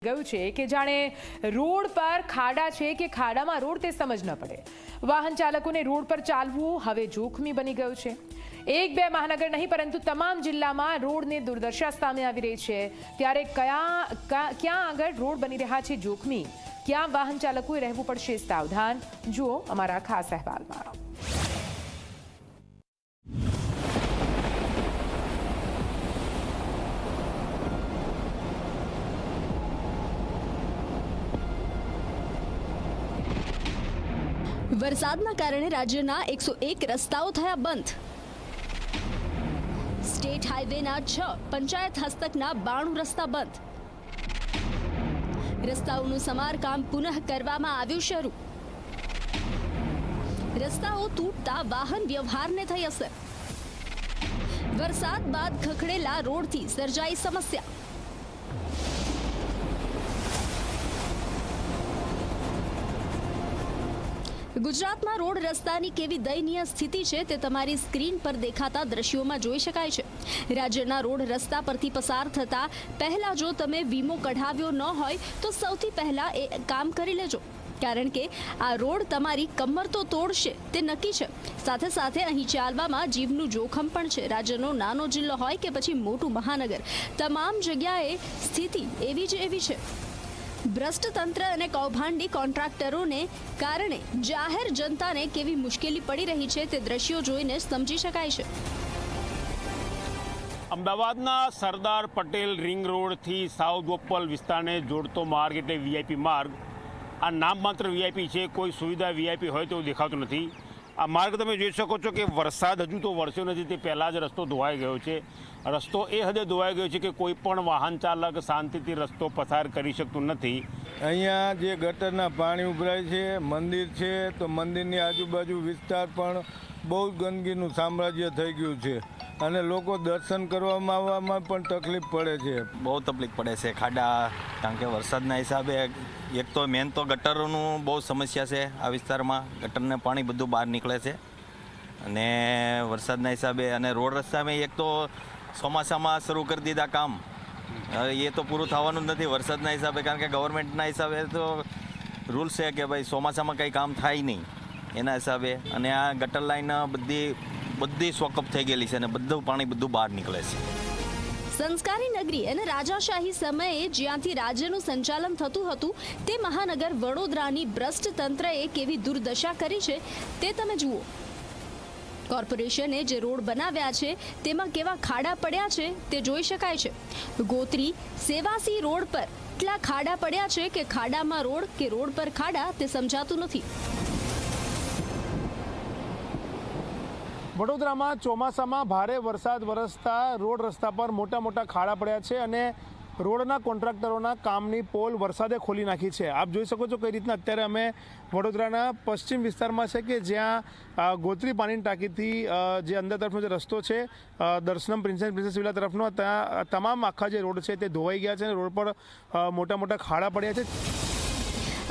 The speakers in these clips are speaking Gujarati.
ગયું છે કે જાણે રોડ પર ખાડા છે કે ખાડામાં રોડ તે સમજ ન પડે। વાહન ચાલકોને રોડ પર ચાલવું હવે જોખમી બની ગયું છે। એક બે મહાનગર નહીં પરંતુ તમામ જિલ્લામાં રોડની દુર્દશા સામે આવી રહી છે। ત્યારે ક્યાં આગળ રોડ બની રહ્યા છે જોખમી, ક્યાં વાહન ચાલકોએ રહેવું પડશે સાવધાન, જુઓ અમારા ખાસ અહેવાલમાં। વરસાદના કારણે રાજ્યના 101 રસ્તાઓ થયા બંધ। સ્ટેટ હાઈવેના 6, પંચાયત હસ્તકના 92 રસ્તા બંધ। રસ્તાઓનું સમારકામ પુનઃ કરવામાં આવ્યું શરૂ। રસ્તાઓ તૂટતા વાહન વ્યવહારને થઈ અસર। વરસાદ બાદ ખખડેલા રોડથી સર્જાઈ સમસ્યા। ગુજરાતમાં રોડ રસ્તાની કેવી દયનીય સ્થિતિ છે તે તમારી સ્ક્રીન પર દેખાતા દ્રશ્યોમાં જોઈ શકાય છે। રાજ્યના રોડ રસ્તા પરથી પસાર થતા પહેલા જો તમે વીમો કઢાવ્યો ન હોય તો સૌથી પહેલા એ કામ કરી લેજો, કારણ કે આ રોડ તમારી કમર તો તોડશે તે નક્કી છે। સાથે સાથે અહીં ચાલવામાં જીવનું જોખમ પણ છે। રાજ્યનો નાનો જિલ્લો હોય કે પછી મોટું મહાનગર, તમામ જગ્યાએ સ્થિતિ એવી જ એવી છે। ભ્રષ્ટ તંત્ર અને કૌભાંડી કોન્ટ્રાક્ટરોને કારણે જાહેર જનતાને કેવી મુશ્કેલી પડી રહી છે તે દ્રશ્યો જોઈને સમજી શકાય છે। અમદાવાદના સરદાર પટેલ રિંગ રોડથી સાઉથ બોપલ વિસ્તારને જોડતો માર્ગ એટલે વીઆઈપી માર્ગ। આ નામ માત્ર વીઆઈપી છે, કોઈ સુવિધા વીઆઈપી હોય તો દેખાતું નથી। આ માર્ગ તમે જોઈ શકો છો કે વરસાદ હજુ તો વરસ્યો નથી, તે પહેલાં જ રસ્તો ધોવાઈ ગયો છે। રસ્તો એ હદે ધોવાઈ ગયો છે કે કોઈ પણ વાહન ચાલક શાંતિથી રસ્તો પસાર કરી શકતું નથી। અહીંયા જે ગટરના પાણી ઉભરાય છે, મંદિર છે તો મંદિરની આજુબાજુ વિસ્તાર પણ બહુ ગંદકીનું સામ્રાજ્ય થઈ ગયું છે અને લોકો દર્શન કરવામાં આવવામાં પણ તકલીફ પડે છે। બહુ તકલીફ પડે છે ખાડા, કારણ કે વરસાદના હિસાબે એક તો મેન તો ગટરોનું બહુ સમસ્યા છે આ વિસ્તારમાં। ગટરને પાણી બધું બહાર નીકળે છે અને વરસાદના હિસાબે અને રોડ રસ્તામાં એક તો ચોમાસામાં શરૂ કરી દીધા કામ, એ તો પૂરું થવાનું જ નથી વરસાદના હિસાબે, કારણ કે ગવર્મેન્ટના હિસાબે તો રૂલ્સ છે કે ભાઈ ચોમાસામાં કંઈ કામ થાય નહીં એના હિસાબે। અને આ ગટર લાઈન બધી સ્વકઅપ થઈ ગયેલી છે અને બધું પાણી બધું બહાર નીકળે છે। સંસ્કારી નગરી અને રાજાશાહી સમયે જ્યાંથી રાજ્યનું સંચાલન થતું હતું તે મહાનગર વડોદરાની ભ્રષ્ટ તંત્રએ કેવી દુર્દશા કરી છે તે તમે જુઓ। કોર્પોરેશને જે રોડ બનાવ્યા છે તેમાં કેવા ખાડા પડ્યા છે તે જોઈ શકાય છે। ગોત્રી સેવાસી રોડ પર એટલા ખાડા પડ્યા છે કે ખાડામાં રોડ કે રોડ પર ખાડા તે સમજાતું નથી। વડોદરામાં ચોમાસામાં ભારે વરસાદ વરસતા રોડ રસ્તા પર મોટા મોટા ખાડા પડ્યા છે અને રોડના કોન્ટ્રાક્ટરોના કામની પોલ વરસાદે ખોલી નાખી છે। આપ જોઈ શકો છો કઈ રીતના અત્યારે અમે વડોદરાના પશ્ચિમ વિસ્તારમાં છે કે જ્યાં ગોત્રી પાણીની ટાંકીથી જે અંદર તરફનો જે રસ્તો છે દર્શનમ પ્રિન્સેસ વિલા તરફનો, ત્યાં તમામ આખા જે રોડ છે તે ધોવાઈ ગયા છે અને રોડ પર મોટા મોટા ખાડા પડ્યા છે।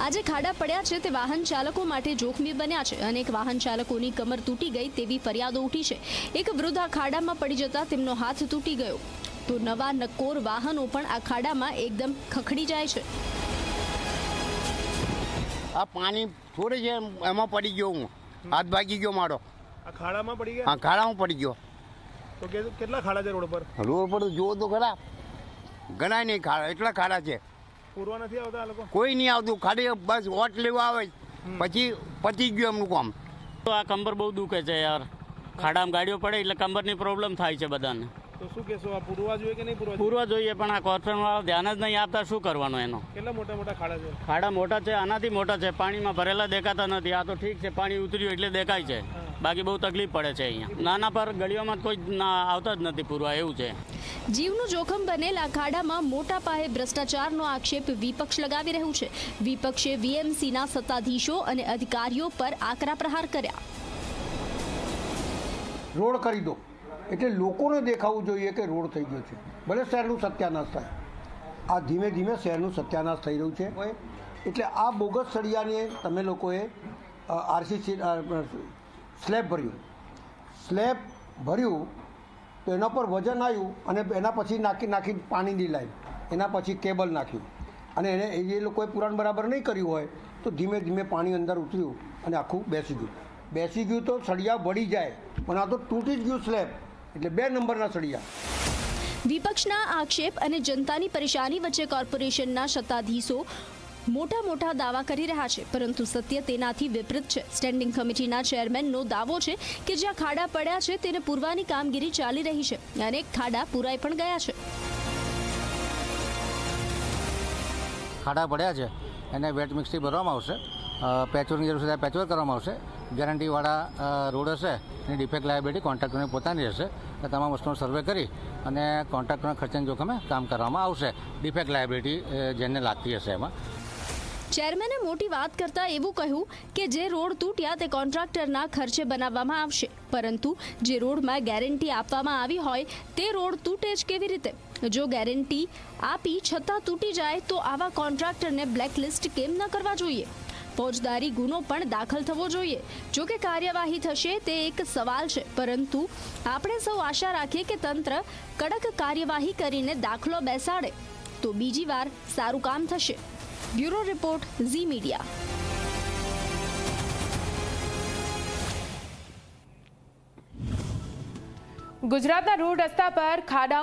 આજે ખાડા પડ્યા છે તે વાહન ચાલકો માટે જોખમી બન્યા છે। અનેક વાહન ચાલકોની કમર તૂટી ગઈ તેવી ફરિયાદો ઉઠી છે। એક વૃદ્ધ આ ખાડામાં પડી જતા તેમનો હાથ તૂટી ગયો તો નવા નક્કોર વાહનો પણ આ ખાડામાં એકદમ ખખડી જાય છે। આ પાણી થોડે છે એમાં પડી ગયો, હું હાથ ભાગી ગયો મારો। આ ખાડામાં પડી ગયા? હા, ખાડામાં પડી ગયો। તો કેટલા ખાડા છે રોડ પર? રોડ પર જુઓ તો ખરા, ગણાય નહીં ખાડા, એટલા ખાડા છે। પૂરવા નથી આવતા આ લોકો? કોઈ નહીં આવતું, ખાલી બસ વોટ લેવા આવે પછી પતી ગયું એમનું કામ। તો આ કમર બહુ દુખે છે યાર, ખાડામાં ગાડીઓ પડે એટલે કમરની પ્રોબ્લેમ થાય છે બધાને। તો શું કહેશો, આ પૂરવા જોઈએ કે નહીં પૂરવા જોઈએ, પણ આ કોર્પોરેશનવાળા ધ્યાન જ નહીં આપતા, શું કરવાનું એનો? કેટલા મોટા મોટા ખાડા છે? ખાડા મોટા છે, આનાથી મોટા છે, પાણીમાં ભરેલા દેખાતા નથી। આ તો ઠીક છે, પાણી ઉતર્યું એટલે દેખાય છે, બાકી બહુ તકલીફ પડે છે અહીંયા। નાના પર ગળીઓમાં કોઈ આવતા જ નથી પૂરવા, એવું છે। જીવનું જોખમ બનેલ આ ખાડામાં મોટા પાયે ભ્રષ્ટાચારનો આક્ષેપ વિપક્ષ લગાવી રહ્યું છે। વિપક્ષે વીએમસીના સત્તાધીશો અને અધિકારીઓ પર આકરા પ્રહાર કર્યા। રોડ કરી દો એટલે લોકોને દેખાવું જોઈએ કે રોડ થઈ ગયો છે, ભલે શહેરનું સત્યાનાશ થાય। આ ધીમે ધીમે શહેરનું સત્યાનાશ થઈ રહ્યું છે, એટલે આ બોગસ સળિયાને તમે લોકોએ આરસીસી સ્લેબ ભર્યું તો એના પર વજન આવ્યું અને એના પછી નાખી પાણીની લાઈન, એના પછી કેબલ નાખ્યું। અને એને એ લોકોએ પુરાણ બરાબર નહીં કર્યું હોય તો ધીમે ધીમે પાણી અંદર ઉતર્યું અને આખું બેસી ગયું તો સળિયા વળી જાય, પણ આ તો તૂટી જ ગયું સ્લેબ, એટલે 2 નંબરના સળિયા. વિપક્ષના આક્ષેપ અને જનતાની પરેશાની વચ્ચે કોર્પોરેશનના સત્તાધીશો મોટા દાવા કરી રહ્યા છે, પરંતુ સત્ય તેનાથી વિપરીત છે. સ્ટેન્ડિંગ કમિટીના ચેરમેનનો દાવો છે કે જ્યાં ખાડા પડ્યા છે તેને પૂરવાની કામગીરી ચાલી રહી છે. અનેક ખાડા પૂરાઈ પણ ગયા છે. ખાડા પડ્યા છે એને વેટ મિક્સથી ભરવામાં આવશે, પેચવર્કની જરૂર છે ત્યાં પેચવર્ક કરવામાં આવશે. ગેરંટીવાળા રોડ હશે એની ડિફેક્ટ લાયબિલિટી કોન્ટ્રાક્ટરની પોતાની હશે. તમામ વસ્તુનો સર્વે કરી અને કોન્ટ્રાક્ટરના ખર્ચના જોખમે કામ કરવામાં આવશે, ડિફેક્ટ લાયબિલિટી જેને લાગતી હશે એમાં. ચેરમેને મોટી વાત કરતા એવું કહ્યું કે જે રોડ તૂટ્યા તે કોન્ટ્રાક્ટરના ખર્ચે બનાવવામાં આવશે, પરંતુ જે રોડમાં ગેરંટી આપવામાં આવી હોય તે રોડ તૂટે જ કેવી રીતે? જો ગેરંટી આપી છતાં તૂટી જાય તો આવા કોન્ટ્રાક્ટરને બ્લેકલિસ્ટ કેમ ન કરવા જોઈએ? ફોજદારી ગુનો પણ દાખલ થવો જોઈએ. જો કે કાર્યવાહી થશે તે એક સવાલ છે, પરંતુ આપણે સૌ આશા રાખીએ કે તંત્ર કડક કાર્યવાહી કરીને દાખલો બેસાડે તો બીજી વાર સારું કામ થશે. Bureau report, Zee media. ગુજરાતના રોડ રસ્તા પર ખાડાઓ